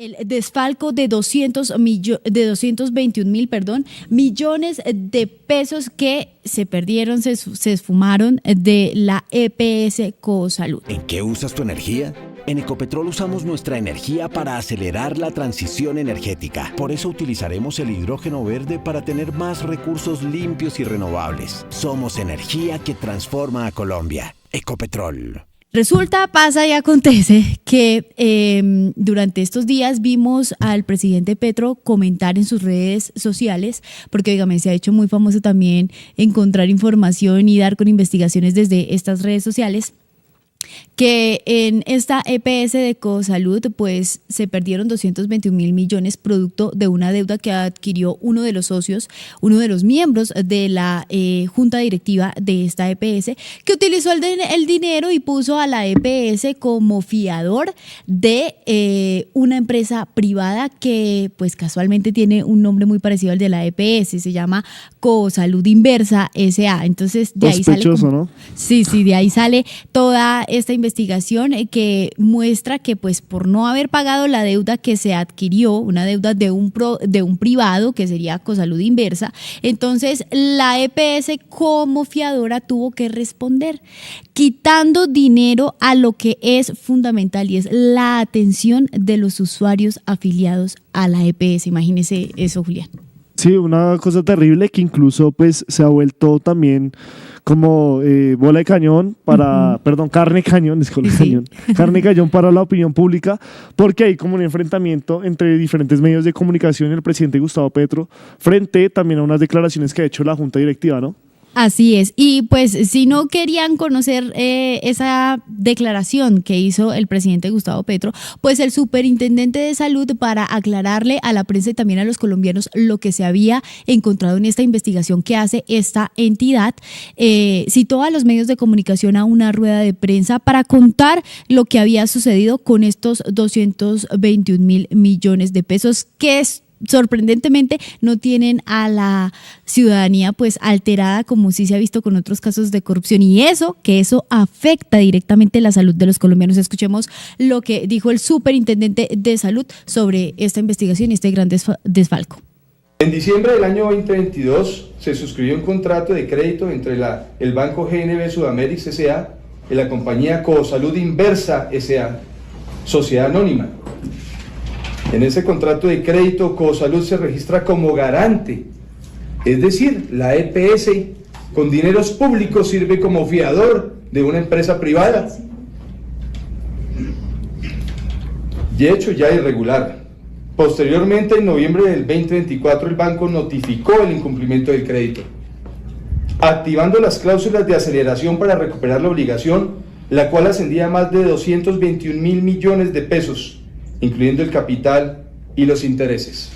El desfalco de 221.000, millones de pesos que se perdieron, se esfumaron de la EPS Cosalud. ¿En qué usas tu energía? En Ecopetrol usamos nuestra energía para acelerar la transición energética. Por eso utilizaremos el hidrógeno verde para tener más recursos limpios y renovables. Somos energía que transforma a Colombia. Ecopetrol. Resulta, pasa y acontece que durante estos días vimos al presidente Petro comentar en sus redes sociales, porque dígame, se ha hecho muy famoso también encontrar información y dar con investigaciones desde estas redes sociales, que en esta EPS de Cosalud pues se perdieron 221.000 millones producto de una deuda que adquirió uno de los socios, uno de los miembros de la junta directiva de esta EPS, que utilizó el dinero y puso a la EPS como fiador de una empresa privada que pues casualmente tiene un nombre muy parecido al de la EPS, se llama Cosalud Inversa S.A. Entonces de ahí sale ¿no? Sí, de ahí sale toda esta investigación que muestra que pues por no haber pagado la deuda que se adquirió, una deuda de un privado que sería Cosalud Inversa, entonces la EPS como fiadora tuvo que responder, quitando dinero a lo que es fundamental y es la atención de los usuarios afiliados a la EPS. Imagínese eso, Julián. Sí, una cosa terrible que incluso pues se ha vuelto también como bola de cañón para, carne cañón, cañón, carne cañón para la opinión pública, porque hay como un enfrentamiento entre diferentes medios de comunicación y el presidente Gustavo Petro frente también a unas declaraciones que ha hecho la Junta Directiva, ¿no? Así es, y pues si no querían conocer esa declaración que hizo el presidente Gustavo Petro, pues el superintendente de salud, para aclararle a la prensa y también a los colombianos lo que se había encontrado en esta investigación que hace esta entidad, citó a los medios de comunicación a una rueda de prensa para contar lo que había sucedido con estos 221.000 millones de pesos que sorprendentemente no tienen a la ciudadanía pues alterada como sí se ha visto con otros casos de corrupción, y eso afecta directamente la salud de los colombianos. Escuchemos lo que dijo el superintendente de salud sobre esta investigación y este gran desfalco. En diciembre del año 2022 se suscribió un contrato de crédito entre el Banco GNB Sudamericas S.A. y la compañía Cosalud Inversa S.A., sociedad anónima. En ese contrato de crédito, Cosalud se registra como garante, es decir, la EPS con dineros públicos sirve como fiador de una empresa privada. Y hecho ya irregular. Posteriormente, en noviembre del 2024, el banco notificó el incumplimiento del crédito, activando las cláusulas de aceleración para recuperar la obligación, la cual ascendía a más de 221.000 millones de pesos, incluyendo el capital y los intereses.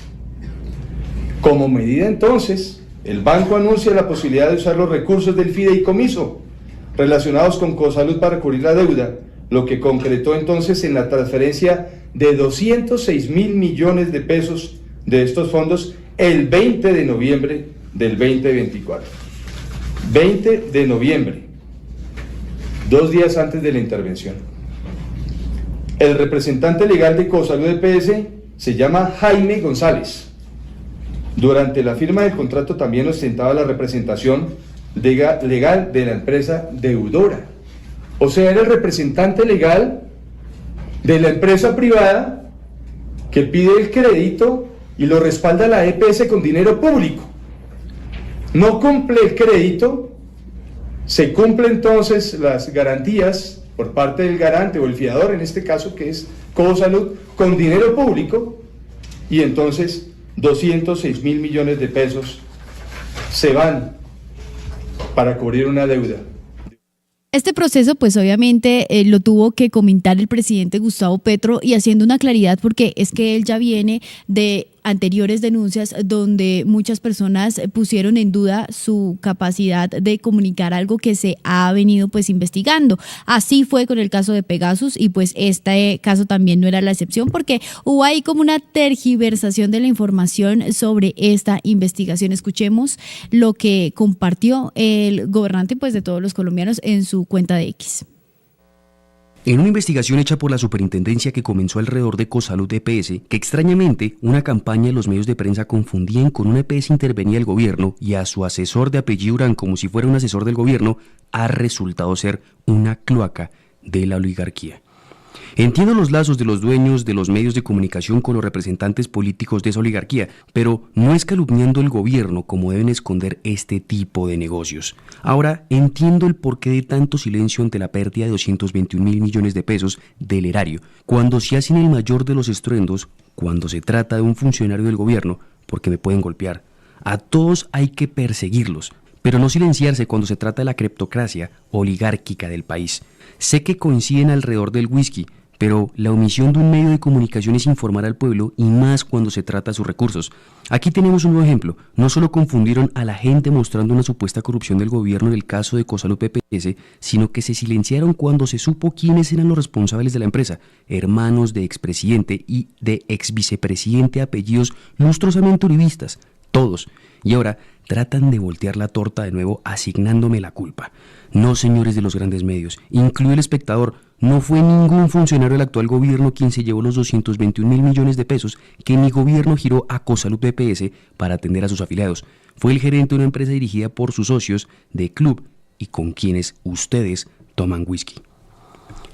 Como medida entonces, el banco anuncia la posibilidad de usar los recursos del fideicomiso relacionados con Cosalud para cubrir la deuda, lo que concretó entonces en la transferencia de 206.000 millones de pesos de estos fondos el 20 de noviembre del 2024. 20 de noviembre, 2 días antes de la intervención. El representante legal de Cosalud EPS se llama Jaime González. Durante la firma del contrato también ostentaba la representación legal de la empresa deudora. O sea, era el representante legal de la empresa privada que pide el crédito y lo respalda la EPS con dinero público. No cumple el crédito, se cumplen entonces las garantías por parte del garante o el fiador, en este caso que es Cosalud, con dinero público, y entonces 206.000 millones de pesos se van para cubrir una deuda. Este proceso, pues obviamente lo tuvo que comentar el presidente Gustavo Petro y haciendo una claridad, porque es que él ya viene de anteriores denuncias donde muchas personas pusieron en duda su capacidad de comunicar algo que se ha venido pues investigando. Así fue con el caso de Pegasus y pues este caso también no era la excepción, porque hubo ahí como una tergiversación de la información sobre esta investigación. Escuchemos lo que compartió el gobernante pues de todos los colombianos en su cuenta de X. En una investigación hecha por la superintendencia que comenzó alrededor de Cosalud EPS, que extrañamente una campaña de los medios de prensa confundían con una EPS intervenida del gobierno y a su asesor de apellido Urán como si fuera un asesor del gobierno, ha resultado ser una cloaca de la oligarquía. Entiendo los lazos de los dueños de los medios de comunicación con los representantes políticos de esa oligarquía, pero no es calumniando el gobierno como deben esconder este tipo de negocios. Ahora entiendo el porqué de tanto silencio ante la pérdida de 221.000 millones de pesos del erario, cuando se hacen el mayor de los estruendos, cuando se trata de un funcionario del gobierno, porque me pueden golpear. A todos hay que perseguirlos, pero no silenciarse cuando se trata de la criptocracia oligárquica del país. Sé que coinciden alrededor del whisky, pero la omisión de un medio de comunicación es informar al pueblo y más cuando se trata de sus recursos. Aquí tenemos un nuevo ejemplo. No solo confundieron a la gente mostrando una supuesta corrupción del gobierno en el caso de Cosalud EPS, sino que se silenciaron cuando se supo quiénes eran los responsables de la empresa, hermanos de expresidente y de exvicepresidente, apellidos lustrosamente uribistas, todos. Y ahora tratan de voltear la torta de nuevo asignándome la culpa. No, señores de los grandes medios, incluido El Espectador, no fue ningún funcionario del actual gobierno quien se llevó los 221.000 millones de pesos que mi gobierno giró a Cosalud EPS para atender a sus afiliados. Fue el gerente de una empresa dirigida por sus socios de club y con quienes ustedes toman whisky.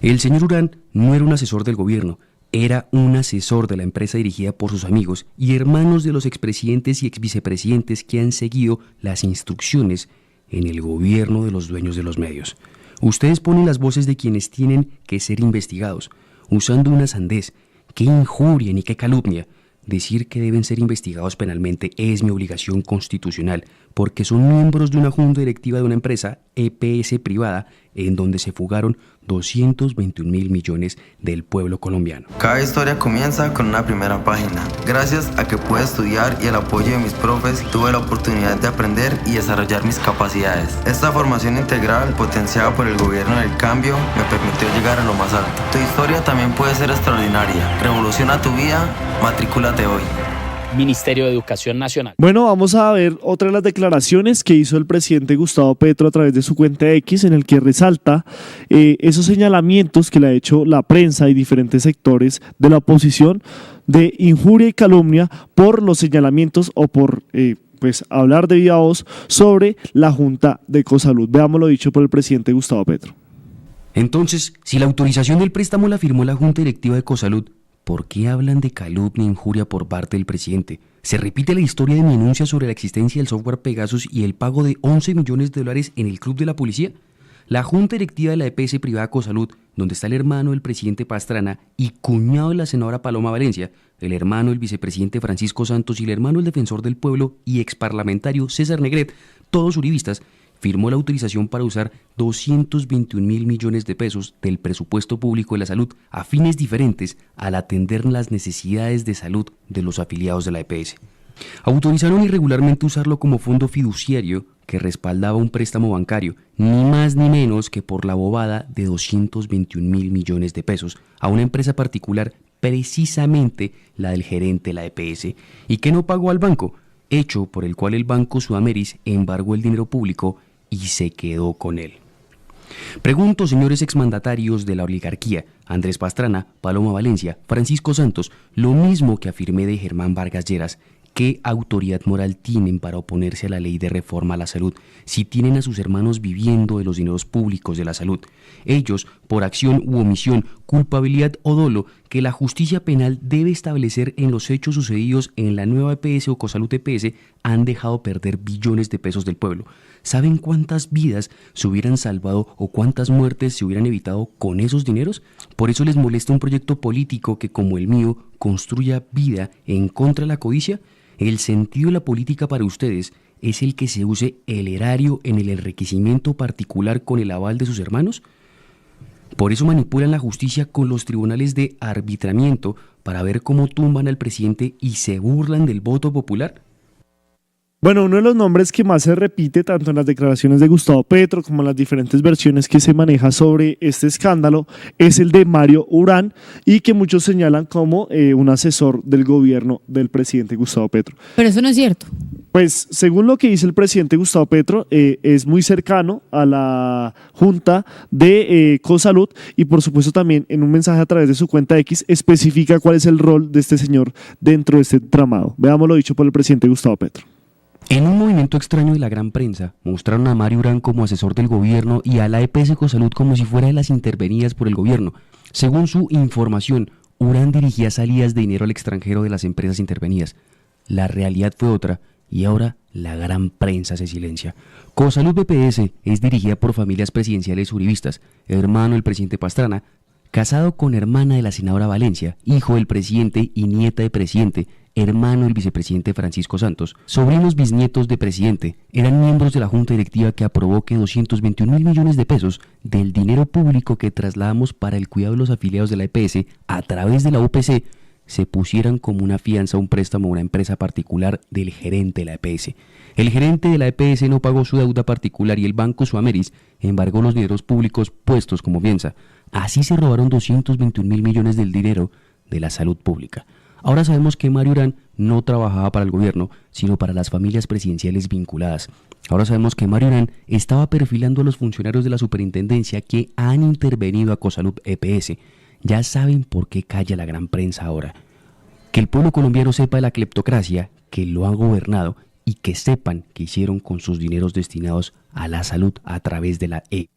El señor Urán no era un asesor del gobierno, era un asesor de la empresa dirigida por sus amigos y hermanos de los expresidentes y exvicepresidentes que han seguido las instrucciones en el gobierno de los dueños de los medios. Ustedes ponen las voces de quienes tienen que ser investigados, usando una sandez. ¡Qué injuria ni qué calumnia! Decir que deben ser investigados penalmente es mi obligación constitucional, porque son miembros de una junta directiva de una empresa EPS privada en donde se fugaron 221.000 millones del pueblo colombiano. Cada historia comienza con una primera página. Gracias a que pude estudiar y el apoyo de mis profes, tuve la oportunidad de aprender y desarrollar mis capacidades. Esta formación integral, potenciada por el gobierno del cambio, me permitió llegar a lo más alto. Tu historia también puede ser extraordinaria. Revoluciona tu vida, matrículate hoy. Ministerio de Educación Nacional. Bueno, vamos a ver otra de las declaraciones que hizo el presidente Gustavo Petro a través de su cuenta X, en el que resalta esos señalamientos que le ha hecho la prensa y diferentes sectores de la oposición de injuria y calumnia por los señalamientos o por hablar de viva voz sobre la Junta de Cosalud. Veamos lo dicho por el presidente Gustavo Petro. Entonces, si la autorización del préstamo la firmó la Junta Directiva de Cosalud, ¿por qué hablan de calumnia e injuria por parte del presidente? Se repite la historia de mi denuncia sobre la existencia del software Pegasus y el pago de $11 millones en el club de la policía. La junta directiva de la EPS privada Cosalud, donde está el hermano del presidente Pastrana y cuñado de la senadora Paloma Valencia, el hermano del vicepresidente Francisco Santos y el hermano del defensor del pueblo y exparlamentario César Negret, todos uribistas, firmó la autorización para usar 221.000 millones de pesos del presupuesto público de la salud a fines diferentes al atender las necesidades de salud de los afiliados de la EPS. Autorizaron irregularmente usarlo como fondo fiduciario que respaldaba un préstamo bancario, ni más ni menos que por la bobada de 221.000 millones de pesos a una empresa particular, precisamente la del gerente de la EPS, y que no pagó al banco, hecho por el cual el Banco Sudameris embargó el dinero público y se quedó con él. Pregunto, señores exmandatarios de la oligarquía, Andrés Pastrana, Paloma Valencia, Francisco Santos, lo mismo que afirmé de Germán Vargas Lleras, ¿qué autoridad moral tienen para oponerse a la ley de reforma a la salud si tienen a sus hermanos viviendo de los dineros públicos de la salud? Ellos, por acción u omisión, culpabilidad o dolo, que la justicia penal debe establecer en los hechos sucedidos en la nueva EPS o Cosalud EPS, han dejado perder billones de pesos del pueblo. ¿Saben cuántas vidas se hubieran salvado o cuántas muertes se hubieran evitado con esos dineros? Por eso les molesta un proyecto político que, como el mío, construya vida en contra de la codicia. El sentido de la política para ustedes es el que se use el erario en el enriquecimiento particular con el aval de sus hermanos. Por eso manipulan la justicia con los tribunales de arbitramiento para ver cómo tumban al presidente y se burlan del voto popular. Bueno, uno de los nombres que más se repite tanto en las declaraciones de Gustavo Petro como en las diferentes versiones que se maneja sobre este escándalo es el de Mario Urán, y que muchos señalan como un asesor del gobierno del presidente Gustavo Petro. Pero eso no es cierto. Pues según lo que dice el presidente Gustavo Petro, es muy cercano a la Junta de Cosalud y por supuesto también en un mensaje a través de su cuenta X especifica cuál es el rol de este señor dentro de este tramado. Veamos lo dicho por el presidente Gustavo Petro. En un movimiento extraño de la gran prensa, mostraron a Mario Urán como asesor del gobierno y a la EPS Cosalud como si fuera de las intervenidas por el gobierno. Según su información, Urán dirigía salidas de dinero al extranjero de las empresas intervenidas. La realidad fue otra. Y ahora la gran prensa se silencia. Cosalud EPS es dirigida por familias presidenciales uribistas, hermano del presidente Pastrana, casado con hermana de la senadora Valencia, hijo del presidente y nieta de presidente, hermano del vicepresidente Francisco Santos, sobrinos bisnietos de presidente, eran miembros de la junta directiva que aprobó que 221.000 millones de pesos del dinero público que trasladamos para el cuidado de los afiliados de la EPS a través de la UPC se pusieran como una fianza a un préstamo a una empresa particular del gerente de la EPS. El gerente de la EPS no pagó su deuda particular y el banco Suameris embargó los dineros públicos puestos como fianza. Así se robaron 221.000 millones del dinero de la salud pública. Ahora sabemos que Mario Urán no trabajaba para el gobierno, sino para las familias presidenciales vinculadas. Ahora sabemos que Mario Urán estaba perfilando a los funcionarios de la superintendencia que han intervenido a Cosalud EPS. Ya saben por qué calla la gran prensa ahora. Que el pueblo colombiano sepa de la cleptocracia que lo ha gobernado y que sepan qué hicieron con sus dineros destinados a la salud a través de la E.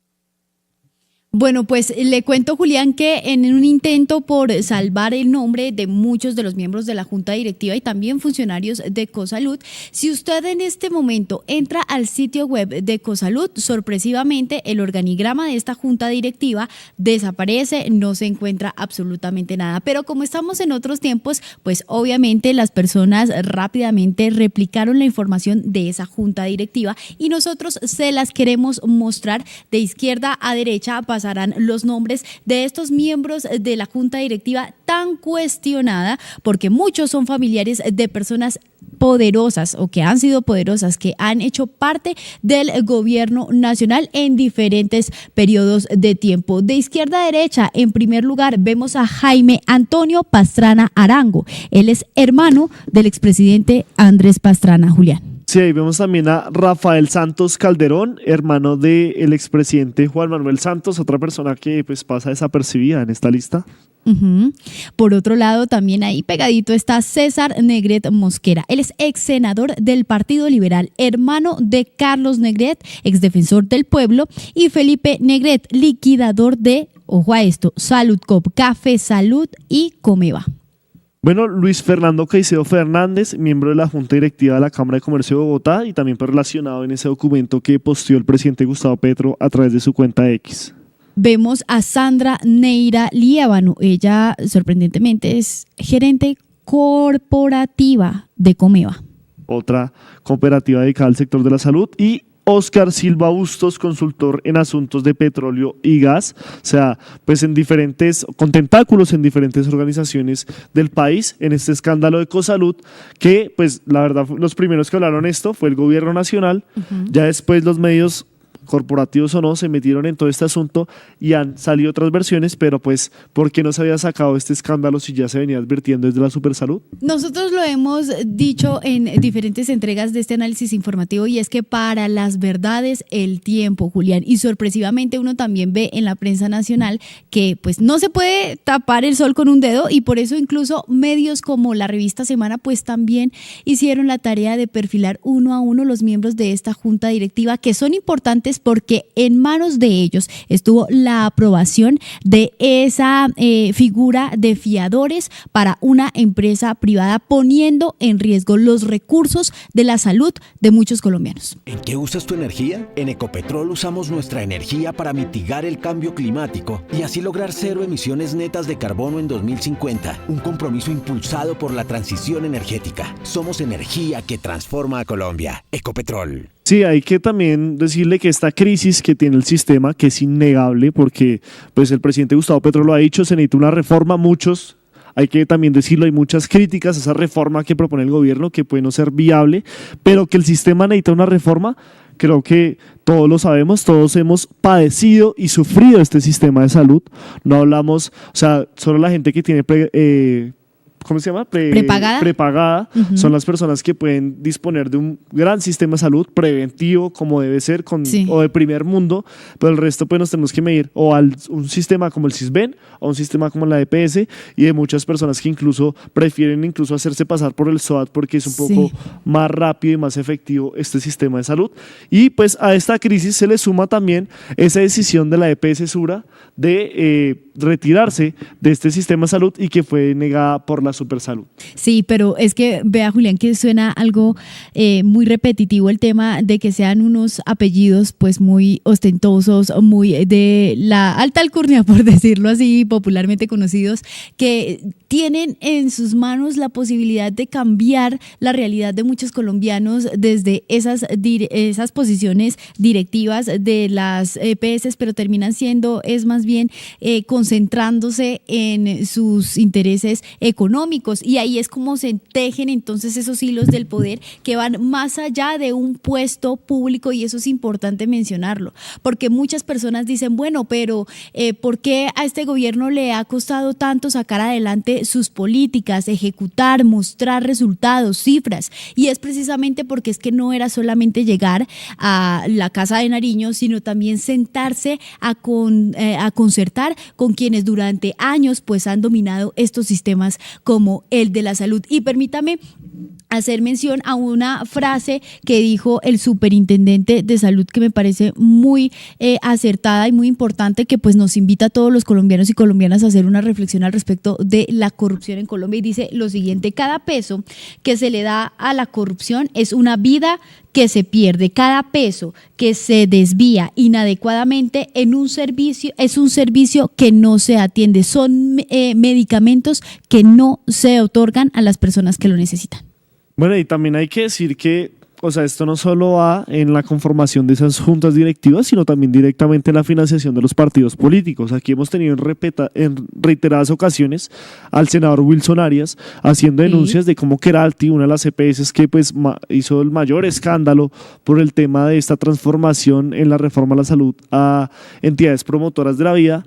Bueno, pues le cuento, Julián, que en un intento por salvar el nombre de muchos de los miembros de la Junta Directiva y también funcionarios de Cosalud, si usted en este momento entra al sitio web de Cosalud, sorpresivamente el organigrama de esta Junta Directiva desaparece, no se encuentra absolutamente nada. Pero como estamos en otros tiempos, pues obviamente las personas rápidamente replicaron la información de esa Junta Directiva y nosotros se las queremos mostrar de izquierda a derecha. Pasarán los nombres de estos miembros de la Junta Directiva tan cuestionada, porque muchos son familiares de personas poderosas o que han sido poderosas, que han hecho parte del gobierno nacional en diferentes periodos de tiempo. De izquierda a derecha, en primer lugar, vemos a Jaime Antonio Pastrana Arango. Él es hermano del expresidente Andrés Pastrana, Julián. Sí, ahí vemos también a Rafael Santos Calderón, hermano del expresidente Juan Manuel Santos, otra persona que pues pasa desapercibida en esta lista. Uh-huh. Por otro lado, también ahí pegadito está César Negret Mosquera. Él es ex senador del Partido Liberal, hermano de Carlos Negret, ex defensor del pueblo, y Felipe Negret, liquidador de, ojo a esto, Saludcop, Café Salud y Comeva. Bueno, Luis Fernando Caicedo Fernández, miembro de la Junta Directiva de la Cámara de Comercio de Bogotá y también pues relacionado en ese documento que posteó el presidente Gustavo Petro a través de su cuenta X. Vemos a Sandra Neira Líbano. Ella, sorprendentemente, es gerente corporativa de Comeva. Otra cooperativa dedicada al sector de la salud. Y Oscar Silva Bustos, consultor en asuntos de petróleo y gas, o sea, pues con tentáculos en diferentes organizaciones del país, en este escándalo de Cosalud, que pues la verdad los primeros que hablaron esto fue el gobierno nacional, ya después los medios corporativos o no, se metieron en todo este asunto y han salido otras versiones, pero pues, ¿por qué no se había sacado este escándalo si ya se venía advirtiendo desde la Supersalud? Nosotros lo hemos dicho en diferentes entregas de este análisis informativo y es que para las verdades el tiempo, Julián, y sorpresivamente uno también ve en la prensa nacional que pues no se puede tapar el sol con un dedo y por eso incluso medios como la revista Semana pues también hicieron la tarea de perfilar uno a uno los miembros de esta junta directiva que son importantes porque en manos de ellos estuvo la aprobación de esa figura de fiadores para una empresa privada, poniendo en riesgo los recursos de la salud de muchos colombianos. ¿En qué usas tu energía? En Ecopetrol usamos nuestra energía para mitigar el cambio climático y así lograr cero emisiones netas de carbono en 2050, un compromiso impulsado por la transición energética. Somos energía que transforma a Colombia. Ecopetrol. Sí, hay que también decirle que esta crisis que tiene el sistema, que es innegable, porque pues el presidente Gustavo Petro lo ha dicho, se necesita una reforma, hay que también decirlo, hay muchas críticas a esa reforma que propone el gobierno, que puede no ser viable, pero que el sistema necesita una reforma, creo que todos lo sabemos, todos hemos padecido y sufrido este sistema de salud, no hablamos, o sea, solo la gente que tiene ¿cómo se llama? Prepagada. Prepagada. Son las personas que pueden disponer de un gran sistema de salud preventivo, como debe ser, o de primer mundo, pero el resto pues nos tenemos que medir o a un sistema como el Sisbén o un sistema como la EPS, y de muchas personas que incluso prefieren hacerse pasar por el SOAT porque es un poco más rápido y más efectivo este sistema de salud. Y pues a esta crisis se le suma también esa decisión de la EPS Sura de retirarse de este sistema de salud y que fue negada por la Supersalud. Sí, pero es que vea, Julián, que suena algo muy repetitivo el tema de que sean unos apellidos pues muy ostentosos, muy de la alta alcurnia, por decirlo así, popularmente conocidos, que tienen en sus manos la posibilidad de cambiar la realidad de muchos colombianos desde esas posiciones directivas de las EPS, pero terminan siendo, es más bien concentrándose en sus intereses económicos, y ahí es como se tejen entonces esos hilos del poder que van más allá de un puesto público, y eso es importante mencionarlo, porque muchas personas dicen, bueno, pero ¿por qué a este gobierno le ha costado tanto sacar adelante sus políticas, ejecutar, mostrar resultados, cifras? Y es precisamente porque es que no era solamente llegar a la Casa de Nariño, sino también sentarse a concertar con quienes durante años pues han dominado estos sistemas como el de la salud. Y permítame hacer mención a una frase que dijo el superintendente de salud que me parece muy acertada y muy importante, que pues nos invita a todos los colombianos y colombianas a hacer una reflexión al respecto de la corrupción en Colombia, y dice lo siguiente: cada peso que se le da a la corrupción es una vida que se pierde. Cada peso que se desvía inadecuadamente en un servicio es un servicio que no se atiende, son medicamentos que no se otorgan a las personas que lo necesitan. Bueno, y también hay que decir que, o sea, esto no solo va en la conformación de esas juntas directivas, sino también directamente en la financiación de los partidos políticos. Aquí hemos tenido en reiteradas ocasiones al senador Wilson Arias haciendo denuncias de cómo Keralty, una de las EPS que pues hizo el mayor escándalo por el tema de esta transformación en la reforma a la salud a entidades promotoras de la vida,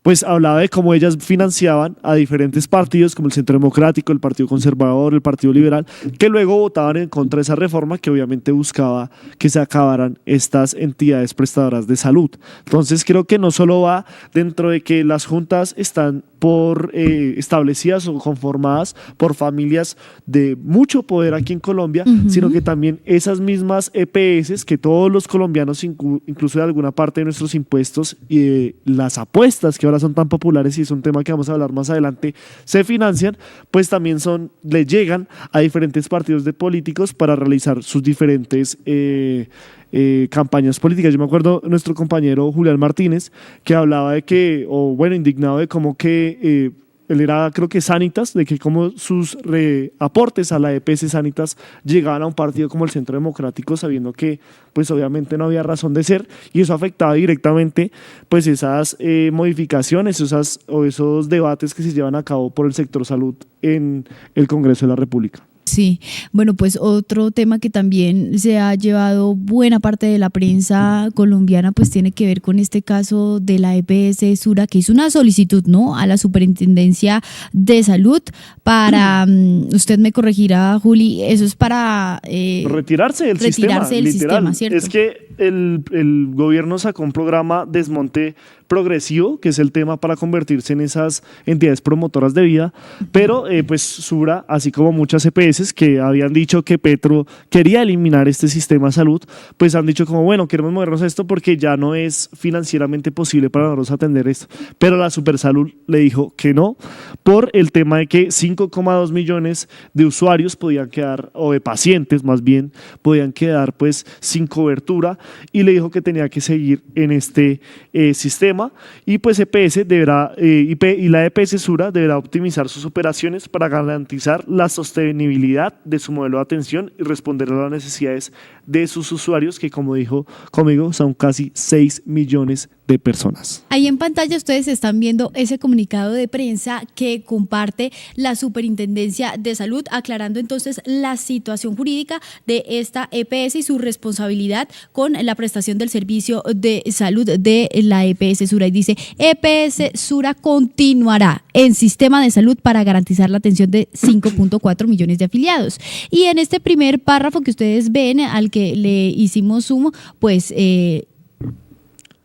pues hablaba de cómo ellas financiaban a diferentes partidos como el Centro Democrático, el Partido Conservador, el Partido Liberal, que luego votaban en contra de esa reforma que obviamente buscaba que se acabaran estas entidades prestadoras de salud. Entonces creo que no solo va dentro de que las juntas están establecidas o conformadas por familias de mucho poder aquí en Colombia, sino que también esas mismas EPS que todos los colombianos, incluso de alguna parte de nuestros impuestos y las apuestas que ahora son tan populares, y es un tema que vamos a hablar más adelante, se financian, pues también le llegan a diferentes partidos de políticos para realizar sus diferentes campañas políticas. Yo me acuerdo nuestro compañero Julián Martínez que hablaba de que, indignado de cómo que él era, creo que Sanitas, de que como sus aportes a la EPS Sanitas llegaban a un partido como el Centro Democrático, sabiendo que pues obviamente no había razón de ser, y eso afectaba directamente pues esas modificaciones, esos debates que se llevan a cabo por el sector salud en el Congreso de la República. Sí, bueno, pues otro tema que también se ha llevado buena parte de la prensa colombiana pues tiene que ver con este caso de la EPS Sura, que hizo una solicitud, ¿no?, a la Superintendencia de Salud para, usted me corregirá, Juli, eso es para retirarse del sistema, ¿cierto? Es que el gobierno sacó un programa Desmonte Progresivo, que es el tema para convertirse en esas entidades promotoras de vida, pero pues Sura, así como muchas EPS que habían dicho que Petro quería eliminar este sistema de salud, pues han dicho como, bueno, queremos movernos a esto porque ya no es financieramente posible para nosotros atender esto, pero la Supersalud le dijo que no, por el tema de que 5,2 millones de usuarios podían quedar, o de pacientes más bien, podían quedar pues sin cobertura, y le dijo que tenía que seguir en este sistema, y pues EPS deberá, y la EPS Sura deberá optimizar sus operaciones para garantizar la sostenibilidad de su modelo de atención y responder a las necesidades de sus usuarios, que como dijo conmigo son casi 6 millones de personas. Ahí en pantalla ustedes están viendo ese comunicado de prensa que comparte la Superintendencia de Salud, aclarando entonces la situación jurídica de esta EPS y su responsabilidad con la prestación del servicio de salud de la EPS Sura. Y dice, EPS Sura continuará en sistema de salud para garantizar la atención de 5.4 millones de afiliados. Y en este primer párrafo que ustedes ven, al que le hicimos zoom, pues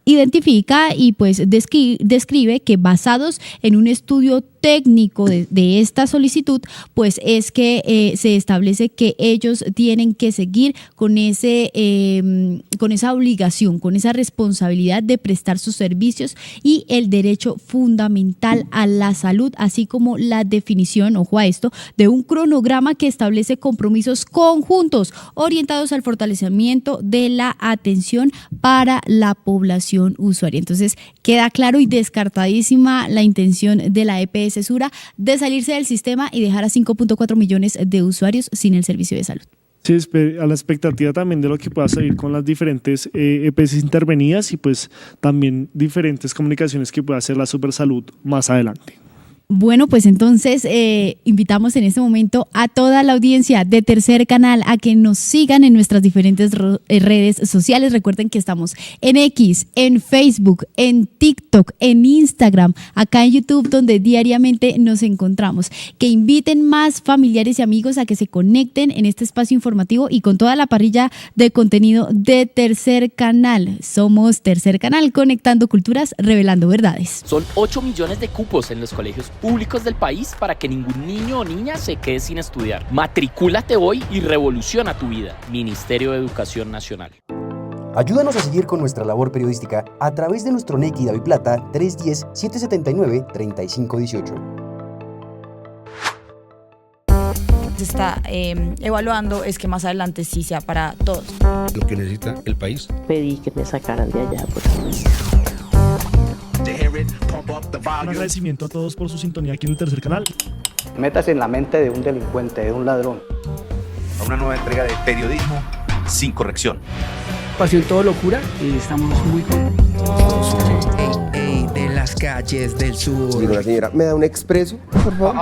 identifica y pues describe que basados en un estudio técnico de esta solicitud, pues es que se establece que ellos tienen que seguir con esa obligación, con esa responsabilidad de prestar sus servicios y el derecho fundamental a la salud, así como la definición, ojo a esto, de un cronograma que establece compromisos conjuntos orientados al fortalecimiento de la atención para la población usuaria. Entonces queda claro y descartadísima la intención de la EPS Sura de salirse del sistema y dejar a 5.4 millones de usuarios sin el servicio de salud. Sí, a la expectativa también de lo que pueda salir con las diferentes EPS intervenidas y pues también diferentes comunicaciones que pueda hacer la Supersalud más adelante. Bueno, pues entonces invitamos en este momento a toda la audiencia de Tercer Canal a que nos sigan en nuestras diferentes redes sociales. Recuerden que estamos en X, en Facebook, en TikTok, en Instagram, acá en YouTube, donde diariamente nos encontramos. Que inviten más familiares y amigos a que se conecten en este espacio informativo y con toda la parrilla de contenido de Tercer Canal. Somos Tercer Canal, conectando culturas, revelando verdades. Son 8 millones de cupos en los colegios públicos del país para que ningún niño o niña se quede sin estudiar. Matricúlate hoy y revoluciona tu vida. Ministerio de Educación Nacional. Ayúdanos a seguir con nuestra labor periodística a través de nuestro NECI DaviPlata 310-779-3518. Se está evaluando es que más adelante sí sea para todos. Lo que necesita el país. Pedí que me sacaran de allá. Un agradecimiento a todos por su sintonía aquí en el Tercer Canal. Métase en la mente de un delincuente, de un ladrón. A una nueva entrega de periodismo sin corrección. Pasión todo locura y estamos muy contentos. De las calles del sur. Digo, la señora, ¿me da un expreso, por favor?